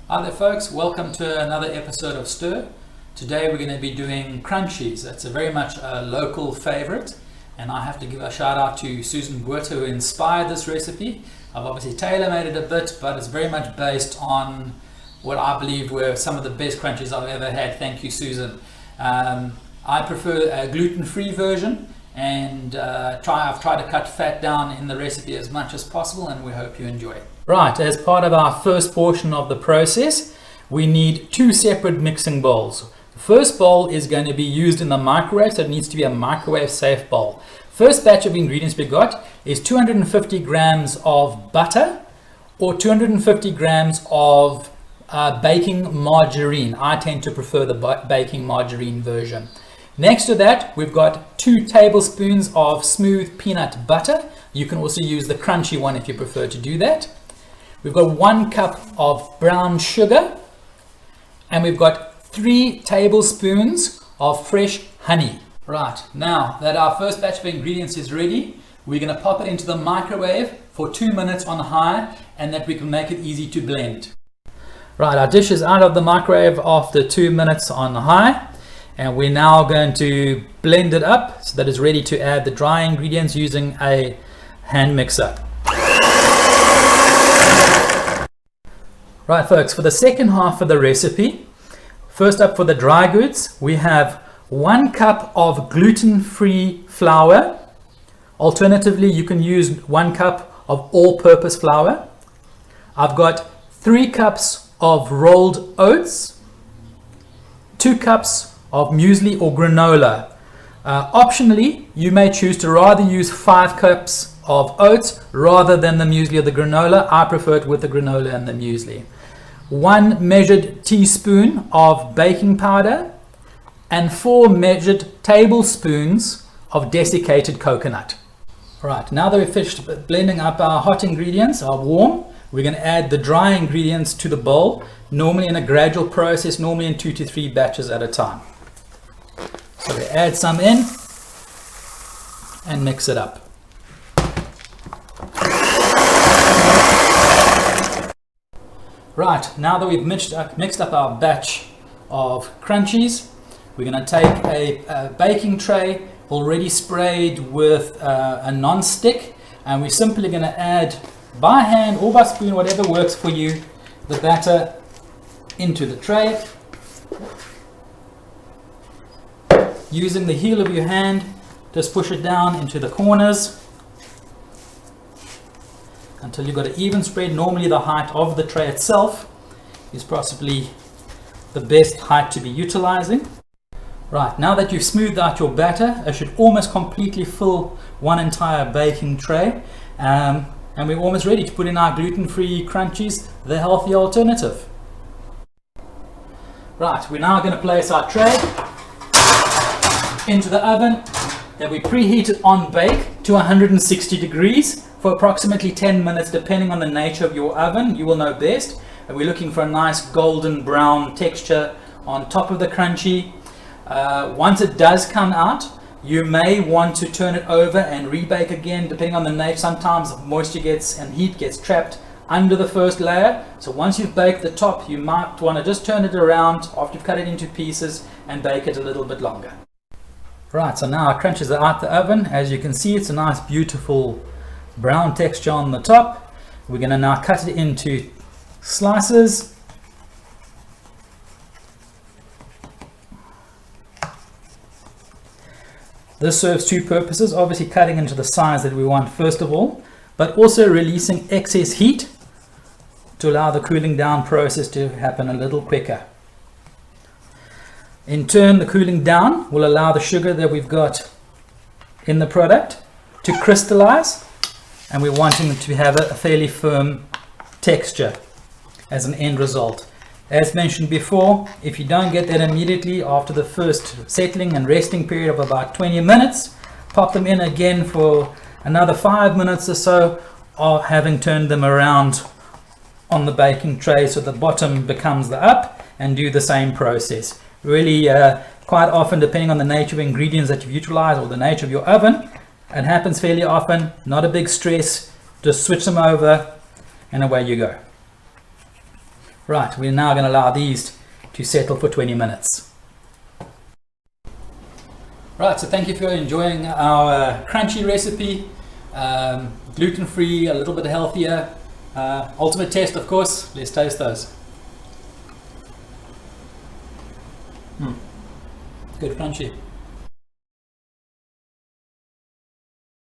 Hi there folks, welcome to another episode of Stir. Today we're going to be doing crunchies. That's a very much a local favorite, and I have to give a shout out to Susan Buerta who inspired this recipe. I've obviously tailor-made it a bit, but it's very much based on what I believe were some of the best crunchies I've ever had. Thank you, Susan. I prefer a gluten-free version, and I've tried to cut fat down in the recipe as much as possible, and we hope you enjoy it. Right, as part of our first portion of the process, we need two separate mixing bowls. The first bowl is going to be used in the microwave, so it needs to be a microwave safe bowl. First batch of ingredients we got is 250 grams of butter or 250 grams of baking margarine. I tend to prefer the baking margarine version. Next to that, we've got 2 tablespoons of smooth peanut butter. You can also use the crunchy one if you prefer to do that. We've got 1 cup of brown sugar, and we've got 3 tablespoons of fresh honey. Right, now that our first batch of ingredients is ready, we're going to pop it into the microwave for 2 minutes on high, and that we can make it easy to blend. Right, our dish is out of the microwave after 2 minutes on high, and we're now going to blend it up so that it's ready to add the dry ingredients using a hand mixer. Right folks, for the second half of the recipe, first up for the dry goods, we have 1 cup of gluten-free flour. Alternatively, you can use 1 cup of all-purpose flour. I've got 3 cups of rolled oats, 2 cups of muesli or granola. Optionally, you may choose to rather use 5 cups of oats rather than the muesli or the granola. I prefer it with the granola and the muesli. 1 measured teaspoon of baking powder and 4 measured tablespoons of desiccated coconut. Right, now that we've finished blending up, our hot ingredients are warm. We're going to add the dry ingredients to the bowl, normally in a gradual process, normally in 2 to 3 batches at a time. So we add some in and mix it up. Right, now that we've mixed up our batch of crunchies, we're going to take a baking tray already sprayed with a non-stick, and we're simply going to add by hand or by spoon, whatever works for you, the batter into the tray. Using the heel of your hand, just push it down into the corners until you've got an even spread. Normally the height of the tray itself is possibly the best height to be utilizing. Right, now that you've smoothed out your batter, it should almost completely fill one entire baking tray, and we're almost ready to put in our gluten-free crunchies, the healthy alternative. Right, we're now going to place our tray into the oven that we preheated on bake to 160 degrees for approximately 10 minutes, depending on the nature of your oven. You will know best. And we're looking for a nice golden brown texture on top of the crunchy. Once it does come out, you may want to turn it over and rebake again, depending on the nature. Sometimes moisture gets and heat gets trapped under the first layer. So once you've baked the top, you might want to just turn it around after you've cut it into pieces and bake it a little bit longer. Right, so now our crunchies are out the oven. As you can see, it's a nice beautiful brown texture on the top. We're going to now cut it into slices. This serves 2 purposes, obviously cutting into the size that we want first of all, but also releasing excess heat to allow the cooling down process to happen a little quicker. In turn, the cooling down will allow the sugar that we've got in the product to crystallize, and we're wanting it to have a fairly firm texture as an end result. As mentioned before, if you don't get that immediately after the first settling and resting period of about 20 minutes, pop them in again for another 5 minutes or so, or having turned them around on the baking tray so the bottom becomes the up, and do the same process. Really, quite often, depending on the nature of ingredients that you've utilized or the nature of your oven, it happens fairly often. Not a big stress. Just switch them over and away you go. Right, we're now going to allow these to settle for 20 minutes. Right, so thank you for enjoying our crunchy recipe. Gluten-free, a little bit healthier. Ultimate test, of course. Let's taste those. Good crunchy.